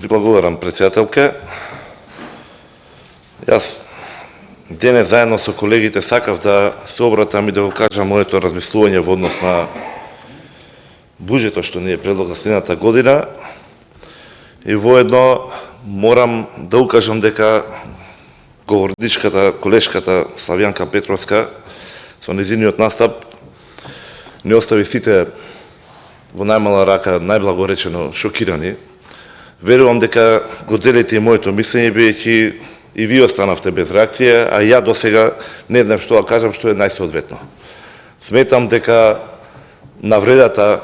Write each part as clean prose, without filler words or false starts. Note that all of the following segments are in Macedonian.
Ви благодарам, председателка. Јас денес заедно со колегите сакав да се обратам и да го кажам моето размислување во однос на буџетот што ни е предлога следната година. И воедно морам да укажам дека говорничката, колешката Славјанка Петровска со незиниот настап не остави сите во најмала рака, најблагоречено шокирани. Верувам дека го делите и моето мислење, бидејќи и ви останавте без реакција, а ја досега не знам што да кажам што е најсоодветно. Сметам дека навредата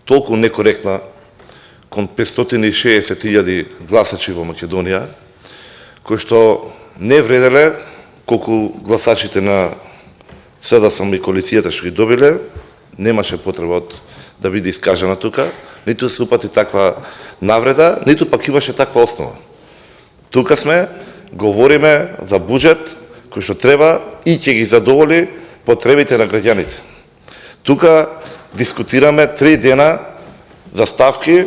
толку некоректна кон 560.000 гласачи во Македонија, кои што не вределе колку гласачите на СДСМ и коалицијата што ги добиле, немаше потреба да биде искажана тука, ниту се упати таква навреда, ниту пак имаше таква основа. Тука сме, говориме за буџет кој што треба и ќе ги задоволи потребите на граѓаните. Тука дискутираме 3 дена за ставки,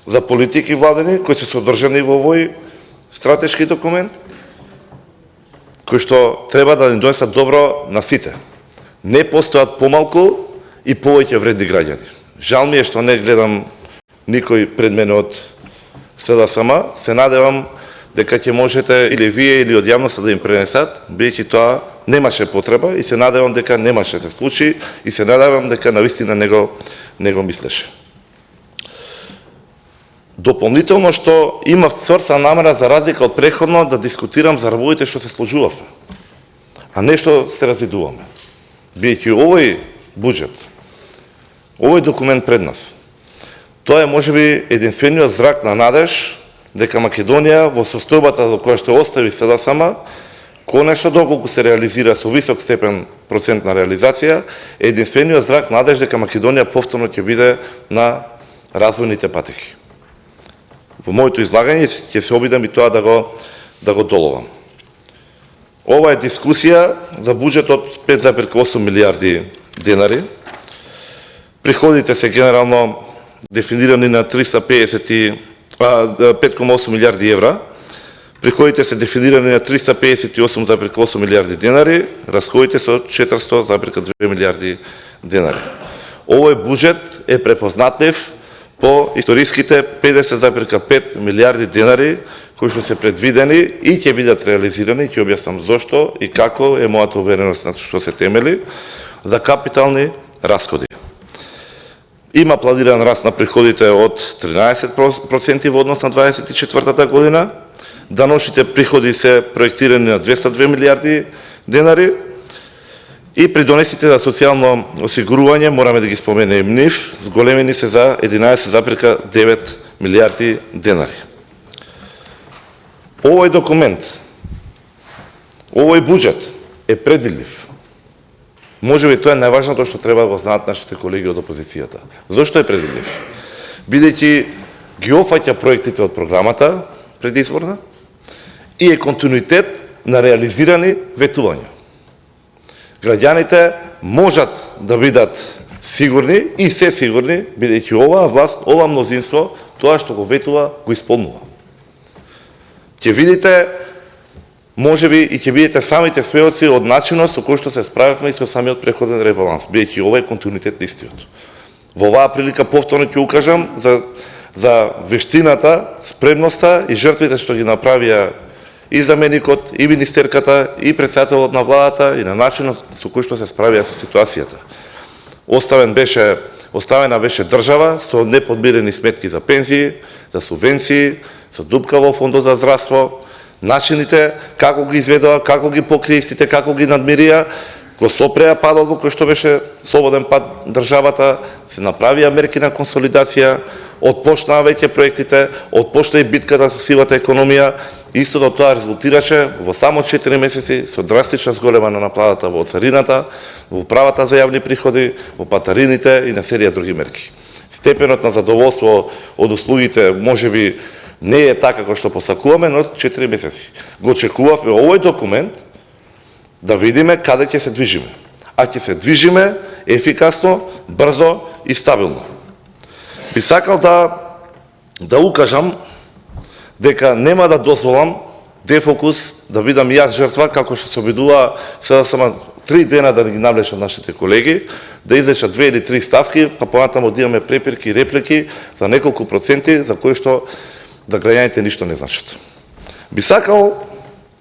за политики владени, кои се содржани во овој стратешки документ, кои што треба да ни донесат добро на сите. Не постојат помалку и повеќе вредни граѓани. Жал ми е што не гледам никој пред мене од СДСМ. Се надевам дека ќе можете или вие или од јавноста да им пренесат, бидејќи тоа немаше потреба и се надевам дека немаше да се случи и се надевам дека навистина не го мислеше. Дополнително што има црца намера за разлика од претходно да дискутирам за работите што се сложувавме, а не што се разидуваме. Бидејќи овој буџет, овој документ пред нас, тоа е можеби единствениот зрак на надеж дека Македонија во состојбата во која што остави СДСМ, конечно доколку се реализира со висок степен процент на реализација, е единствениот зрак надеж дека Македонија повторно ќе биде на развојните патеки. Во моето излагање ќе се обидам и тоа да го доловам. Ова е дискусија за буџет од 5,8 милиарди денари. Приходите се генерално дефинирани на 5,8 милиарди евра. Приходите се дефинирани на 358,8 милиарди денари, расходите со 400,2 милиарди денари. Овој буџет е препознатлив по историските 50,5 милиарди денари кои што се предвидени и ќе бидат реализирани, ќе објаснам зошто и како е мојата увереност на што се темели, за капитални расходи. Има планиран раст на приходите од 13% во однос на 24-та година, даношните приходи се проектирани на 202 милиарди денари и придонесите за социјално осигурување, мораме да ги споменем нив, зголемени се за 11,9 милиарди денари. Овој документ, овој буџет е предвидлив. Можеби тоа е најважното што треба да го знаат нашите колеги од опозицијата. Зошто е предвидлив? Бидејќи ги опфаќа проектите од програмата предизборна и е континуитет на реализирани ветувања. Граѓаните можат да бидат сигурни и се сигурни, бидејќи оваа власт, ова мнозинство, тоа што го ветува, го исполнува. Ќе видите, можеби и ќе видите самите сведоци од начинот со кој што се справивме и со самиот преходен ребаланс, бидејќи ова е континуитет на истиот. Во оваа прилика повторно ќе укажам за вештината, спремноста и жртвите што ги направија и заменикот, и министерката, и председателот на владата, и на начинот со кој што се справија со ситуацијата. Оставена беше држава со неподмирени сметки за пензии, за субвенции, со дупка во фондот за здравство, начините како ги изведува, како ги покрија истите, како ги надмирија, го сопреа падот кој што беше слободен пат државата, се направија мерки на консолидација, отпочнаа веќе проектите, отпочна и битката со сивата економија. Истото тоа резултираше во само 4 месеци со драстична зголемана на платата во царината, во управата за јавни приходи, во патарините и на серија други мерки. Степенот на задоволство од услугите можеби не е така како што посакуваме, но 4 месеци. Го очекувавме овој документ да видиме каде ќе се движиме. А ќе се движиме ефикасно, брзо и стабилно. Би сакал да укажам дека нема да дозволам дефокус да бидам јас жртва, како што се обидува сега само 3 дена да ги навлечат нашите колеги, да излечат 2 или 3 ставки, па понатаму да имаме препирки и реплики за неколку проценти за кои што да граѓаните ништо не значат. Би сакал,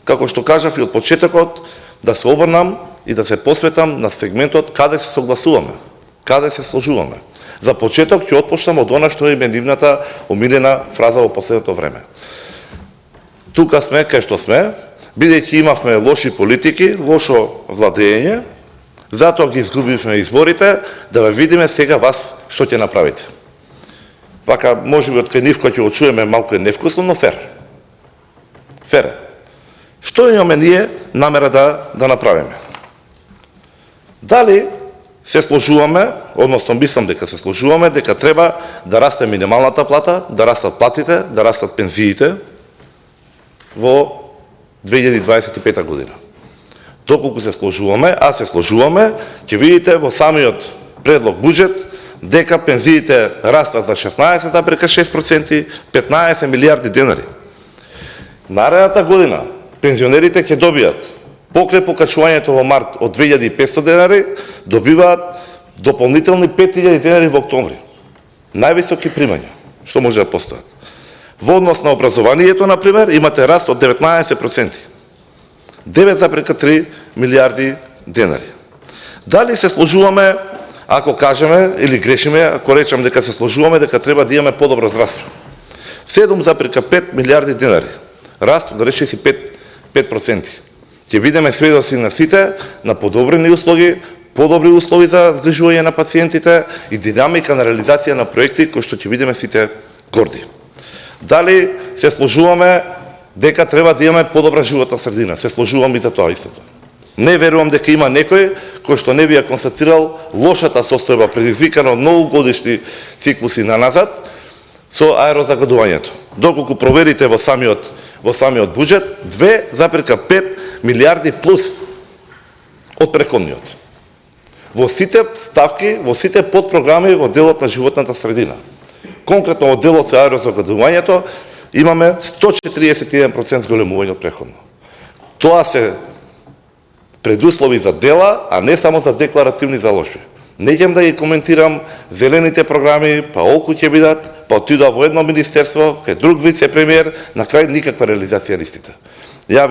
како што кажав и од почетокот, да се обрнам и да се посветам на сегментот каде се согласуваме, каде се сложуваме. За почеток ќе отпочнам од она што е нивната омилена фраза во последното време. Тука сме кај што сме, бидејќи имавме лоши политики, лошо владење, затоа ги изгубивме изборите, да ве видиме сега вас што ќе направите. Вака, можеби од кај нив кој ќе го чуеме малку е невкусно, но фер. Фер е. Што имаме ние намера да направиме? Дали се сложуваме, односно мислам дека се сложуваме, дека треба да расте минималната плата, да растат платите, да растат пензиите во 2025 година. Доколку се сложуваме, а се сложуваме, ќе видите во самиот предлог буџет дека пензиите растат за 16,6%, 15 милиарди денари. Наредната година пензионерите ќе добијат покрај покачувањето во март од 2500 денари, добиваат дополнителни 5000 денари во октомври. Највисоки примања што може да постојат. Во однос на образованието, например, имате раст од 19%. 9,3 милиарди денари. Дали се сложуваме, ако кажеме, или грешиме, ако речем дека се сложуваме, дека треба да имаме подобро здравство. 7,5 милиарди денари. Раст од 65%. Ќе бидеме сведоци на сите, на подобрени услуги, подобри услови за згрижување на пациентите и динамика на реализација на проекти кои што ќе бидеме сите горди. Дали се сложуваме дека треба да имаме подобра животна средина? Се сложувам и за тоа истото. Не верувам дека има некој кој што не би ја констатирал лошата состојба предизвикана од многогодишни циклуси наназад со аерозагадувањето. Доколку проверите во самиот буџет, 2,5 милиарди плюс од претходниот. Во сите ставки, во сите подпрограми во делот на животната средина. Конкретно во делот со аерозагадувањето имаме 141% зголемување од претходно. Тоа се предуслови за дела, а не само за декларативни заложби. Не ќе да ги коментирам зелените програми, па олку ќе бидат, па отидоа во едно министерство, кај друг вице-премиер, на крај никаква реализација на истите. Ја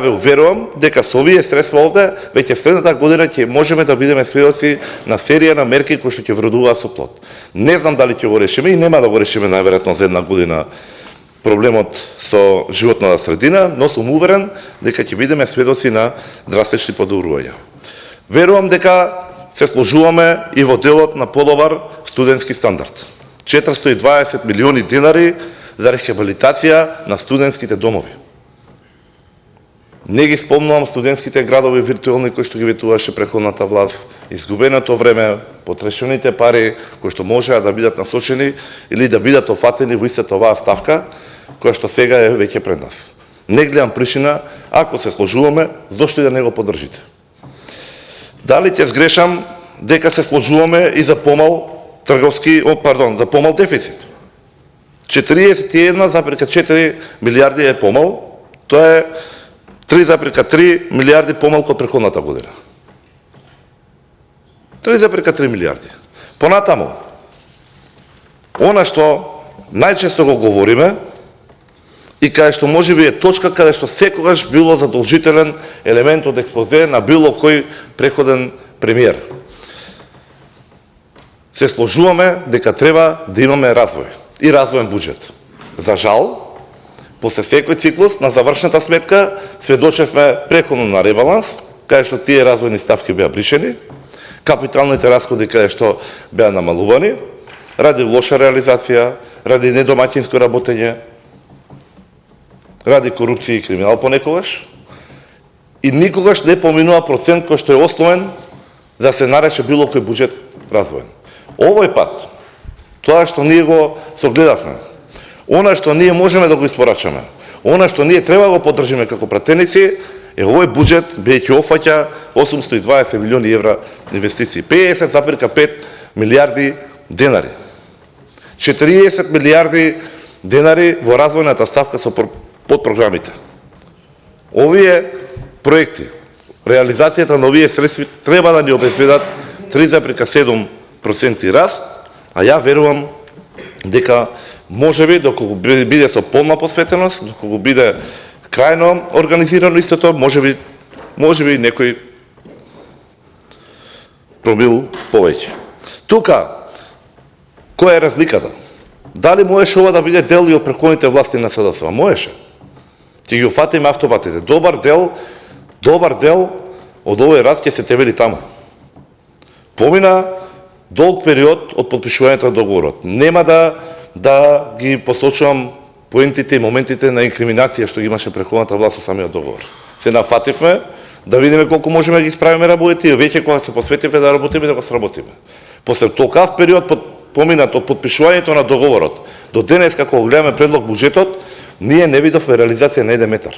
ве уверувам дека со овие средства овде, веќе следната година ќе можеме да бидеме сведоци на серија на мерки кои што ќе вродуваат со плод. Не знам дали ќе го решиме и нема да го решиме најверојатно за една година проблемот со животната средина, но сум уверен дека ќе бидеме сведоци на драстични подобрувања. Верувам дека се сложуваме и во делот на подобар студентски стандард. 420 милиони денари за рехабилитација на студентските домови. Не ги спомнувам студентските градови виртуелни кои што ги ветуваше претходната власт, изгубеното време, потрошените пари кои што можеа да бидат насочени или да бидат офатени во истата оваа ставка, која што сега е веќе пред нас. Не гледам причина, ако се сложуваме, зошто и да не го поддржите. Дали ќе сгрешам дека се сложуваме и за помал за помал дефицит. 41,4 милиарди е помал, тоа е 3,3 милиарди помалку од претходната година. 3,3 милиарди. Понатаму, она што најчесто го говориме и каде што можеби е точка каде што секогаш било задолжителен елемент од експозе на било кој претходен премиер. Се сложуваме дека треба да имаме развој и развоен буџет. За жал, после секој циклус, на завршната сметка, сведочевме претходно на ребаланс, каде што тие развојни ставки беа бришени, капиталните расходи каде што беа намалувани, ради лоша реализација, ради недомаќинско работење, ради корупција и криминал понекогаш, и никогаш не поминува процент кој што е основен да се нарече било кој буџет развоен. Овој пат, тоа што ние го согледавме, она што ние можеме да го испорачаме, она што ние треба да го поддржиме како пратеници, е овој буџет бидејќи опфаќа 820 милиони евра инвестиции, 50,5 милиарди денари, 40 милиарди денари во развојната ставка со подпрограмите. Овие проекти, реализацијата на овие средства треба да ни обезбедат 3,7% раст, а ја верувам дека можеби доколку биде со полна посветеност, доколку биде крајно организирано истото, можеби некој промил повеќе. Тука, која е разликата? Дали можеше ова да биде дел и од претходните власти на СДСМ? Можеше. Ќе ги уфатиме автопатите. Добар дел од овој раст ќе се темели таму. Помина долг период од подпишувањето на договорот. Нема да ги посочувам поентите и моментите на инкриминација што ги имаше претходната власт со самиот договор. Се нафативме да видиме колку можеме да ги справиме работите и веќе кога се посветивме да работиме, да го сработиме. После толкав период поминат од подпишувањето на договорот до денес, како гледаме предлог буџетот, ние не видовме реализација на 1 метар.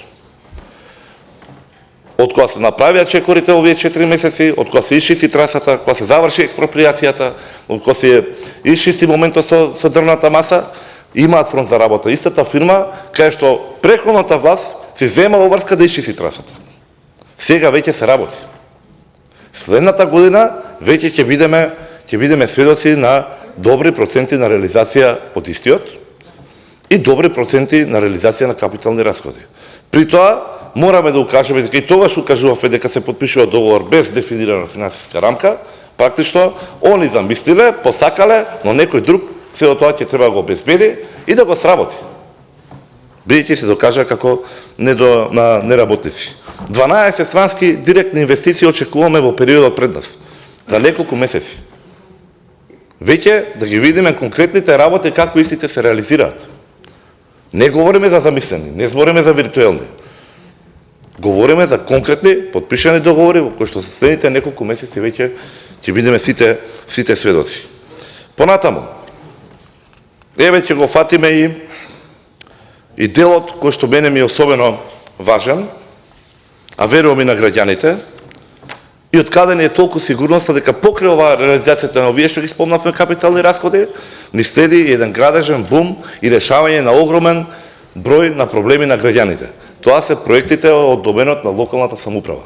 Од кога се направија чекорите овие 4 месеци, од кога се исчисти трасата, кога се заврши експроприацијата, од кога се исчисти моментот со дрвната маса, имаат фронт за работа. Истата фирма, кај што претходната власт се зема во врска да исчисти трасата. Сега веќе се работи. Следната година веќе ќе бидеме сведоци на добри проценти на реализација од истиот и добри проценти на реализација на капитални расходи. При тоа, мораме да укажеме дека и тогаш укажувавме дека се подпишува договор без дефинирана финансиска рамка, практично они замислиле, посакале, но некој друг се од тоа ќе треба да го обезбеди и да го сработи. Бидејќи се докажа како неработници. 12 странски директни инвестиции очекуваме во периодот пред нас, за неколку месеци. Веќе да ги видиме конкретните работи како истите се реализираат. Не говориме за замислени, не збориме за виртуелни. Говориме за конкретни подпишани договори во кои што за следните неколку месеци веќе ќе бидеме сите сведоци. Понатаму, еве ќе го фатиме и делот кој што мене ми е особено важен, а верувам и на граѓаните, и од каде ни е толку сигурноста дека покрај оваа реализацијата на овие што ги спомнавме капитални расходи, ни следи еден градежен бум и решавање на огромен број на проблеми на граѓаните. Тоа се проектите од доменот на локалната самоуправа.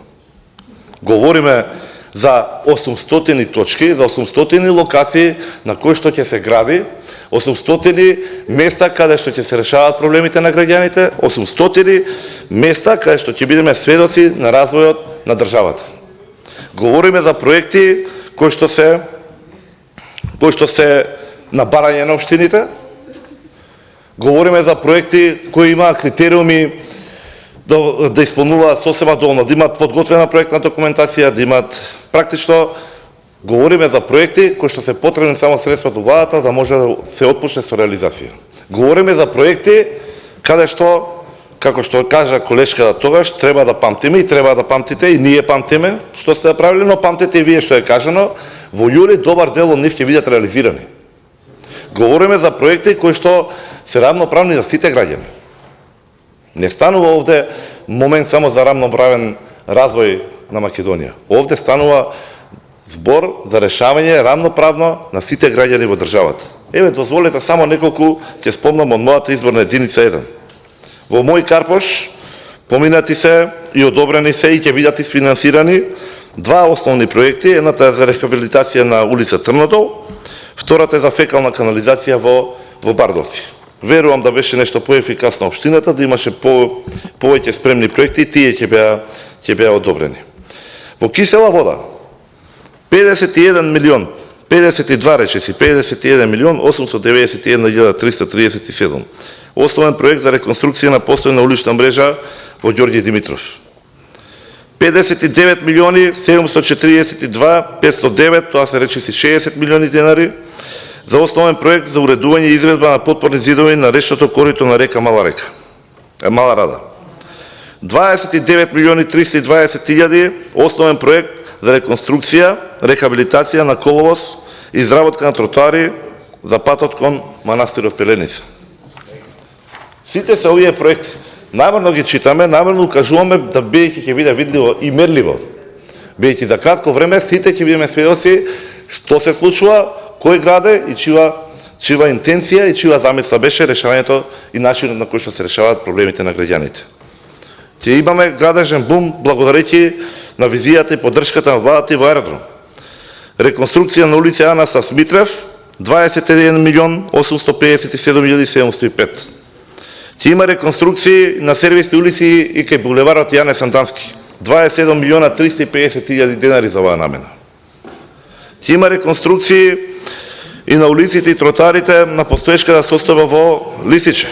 Говориме за 800 точки, за 800 локации на кои што ќе се гради, 800 места каде што ќе се решаваат проблемите на граѓаните, 800 места каде што ќе бидеме сведоци на развојот на државата. Говориме за проекти кои што се на барање на општините. Говориме за проекти кои имаат критериуми да исполнуваат сосема доволно, да имаат подготвена проектна документација, да имаат практично. Говориме за проекти кои што се потребни само средства од владата да може да се отпочне со реализација. Говориме за проекти каде што, како што кажа колешката тогаш, треба да памтиме и треба да памтите и ние памтиме што сте направили, но памтите и вие што е кажано, во јули добар дел од нив ќе бидат реализирани. Говориме за проекти кои што се рамноправни за сите граѓани. Не станува овде момент само за рамноправен развој на Македонија. Овде станува збор за решавање рамноправно на сите граѓани во државата. Еве, дозволете само неколку, ќе спомнам од мојата изборна единица 1. Во мој Карпош поминати се и одобрени се и ќе бидат isfinansirani два основни проекти. Едната е за рехабилитација на улица Трнодол, втората е за фекална канализација во Бардовци. Верувам да беше нешто поефикасно општината, да имаше повеќе спремни проекти и тие ќе беа одобрени. Во кисела вода 51 милион, 52 речиси, 51 милион 891.337. Основен проект за реконструкција на постојна улична мрежа во Ѓорѓе Димитров. 59 милиони 742.509, тоа се речиси 60 милиони денари, за основен проект за уредување и изградба на подпорни зидови на речното корито на река Мала Рада. 29 милиони 320.000, основен проект за реконструкција, рехабилитација на коловоз, изработка на тротоари за патот кон манастирот Пеленица. Сите се овие проекти. Намерно ги читаме, намерно укажуваме да бидејќи ќе биде видливо и мерливо. Бидејќи за кратко време сите ќе бидеме сведоци што се случува, кој граде и чија чија интенција и чија замисла беше решавањето и начинот на кој што се решаваат проблемите на граѓаните. Ќе имаме градежен бум благодарејќи на визијата и поддршката на владата и во аеродром. Реконструкција на улица Анастас Митрев 21.857.705. Ќе има реконструкции на сервисни улици и кај булеварот Јане Сандански 27.350.000 денари за оваа намена. Ќе има реконструкции и на улиците и тротоарите на постоечката состојба во Лисиче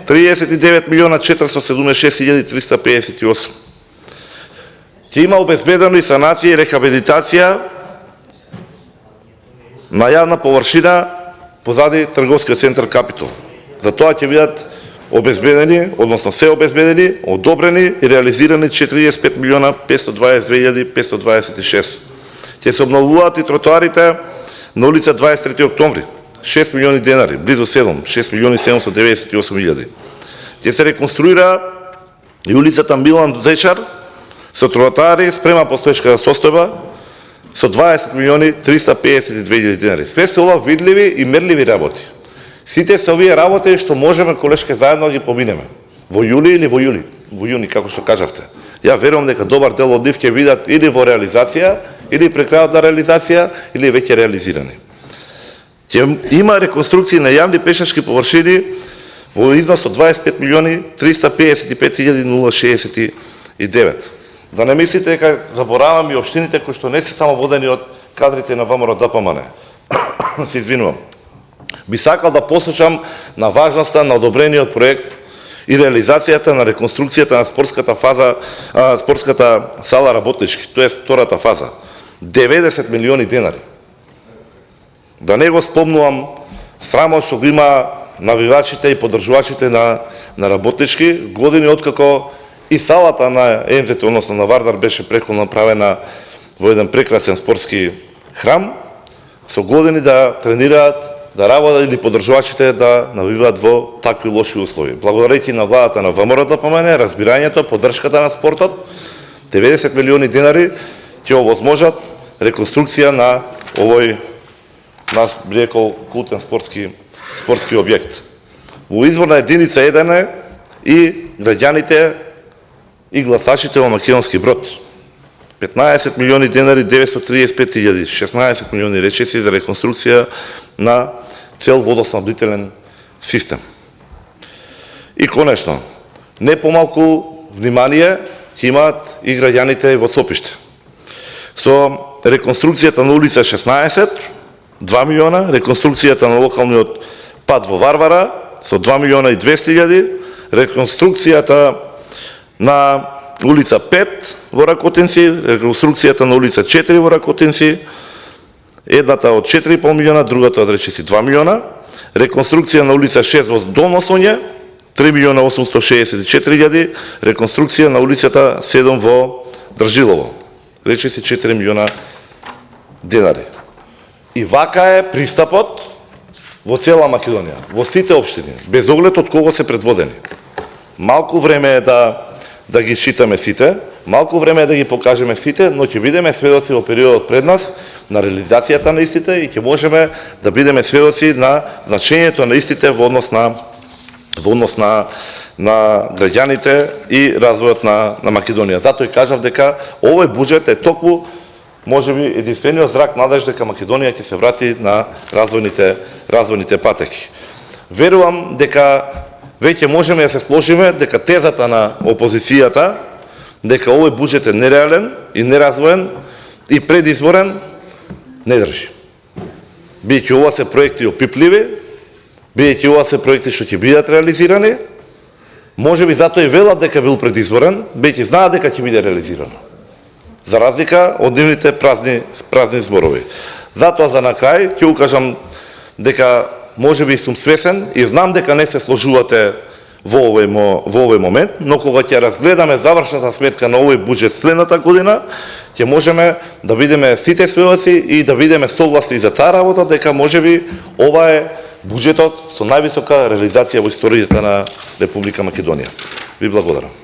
39.476.358. Ќе има обезбедено и санација и рехабилитација на јавна површина позади трговскиот центар Капитол. За тоа ќе бидат обезбедени, односно се обезбедени, одобрени и реализирани 45.522.526. Ќе се обновуваат и тротоарите на улица 23 октомври 6 милиони денари, близу 6.798.000. Ќе се реконструира и улицата Милан Зечар со тротоари спрема постоечката состојба со 20.352.000 денари. Све се ова видливи и мерливи работи. Сите се овие работи што можеме колешке заедно ги поминеме. Во јули или во јуни, како што кажавте. Ја верувам дека добар дел од нив ќе бидат или во реализација, или при крајот на реализација, или веќе реализирани. Ќе има реконструкции на јавни пешачки површини во износ од 25.355.069. Да не мислите дека заборавам и општините кои што не се само водени од кадрите на ВМРО ДПМН. Се извинувам. Би сакал да посочам на важноста на одобрениот проект и реализацијата на реконструкцијата на спортската сала Работнички, тоест втората фаза. 90 милиони денари. Да не го спомнувам срамот што го има навивачите и поддржувачите на Работнички, години откако и салата на МЗТ, односно на Вардар, беше преко направена во еден прекрасен спортски храм, со години да тренираат, да работат или поддржувачите да навиваат во такви лоши услови. Благодарејќи на владата на ВМРО ДПМН, разбирањето, поддршката на спортот, 90 милиони денари ќе овозможат реконструкција на овој, нас би рекол, култен спортски објект. Во изборна единица 1 е и граѓаните и гласачите во Македонски Брод. 15 милиони денари, 935.000, 16 милиони речиси за реконструкција на цел водоснабдителен систем. И конечно, не помалку внимание ќе имаат и граѓаните во Цопиште. Со реконструкцијата на улица 16, 2 милиона, реконструкцијата на локалниот пат во Варвара со 2.200.000, реконструкцијата на улица 5 во Ракотинци, реконструкцијата на улица 4 во Ракотинци, едната од 4,5 милиона, другата од речиси 2 милиона, реконструкција на улица 6 во Долно Сонје, 3.864.000, реконструкција на улицата 7 во Држилово, речиси 4 милиона денари. И вака е пристапот во цела Македонија, во сите општини, без оглед од кого се предводени. Малку време е да ги читаме сите, малку време е да ги покажеме сите, но ќе бидеме сведоци во периодот пред нас на реализацијата на истите и ќе можеме да бидеме сведоци на значењето на истите во однос на граѓаните и развојот на Македонија. Затоа и кажав дека овој буџет е токму можеби единствениот зрак надеж дека Македонија ќе се врати на развојните патеки. Верувам дека веќе можеме да се сложиме дека тезата на опозицијата дека овој буџет е нереален и неразвоен и предизборен не држи. Бидејќи ова се проекти опипливи, бидејќи ова се проекти што ќе бидат реализирани, можеби затоа и велат дека бил предизборен, бидејќи знаат дека ќе биде реализирано. За разлика од нивните празни зборови. Затоа за на крај ќе укажам дека можеби сум свесен и знам дека не се сложувате во овој момент, но кога ќе разгледаме завршната сметка на овој буџет следната година, ќе можеме да бидеме сите сведоци и да бидеме согласни за таа работа дека можеби ова е буџетот со највисока реализација во историјата на Република Македонија. Ви благодарам.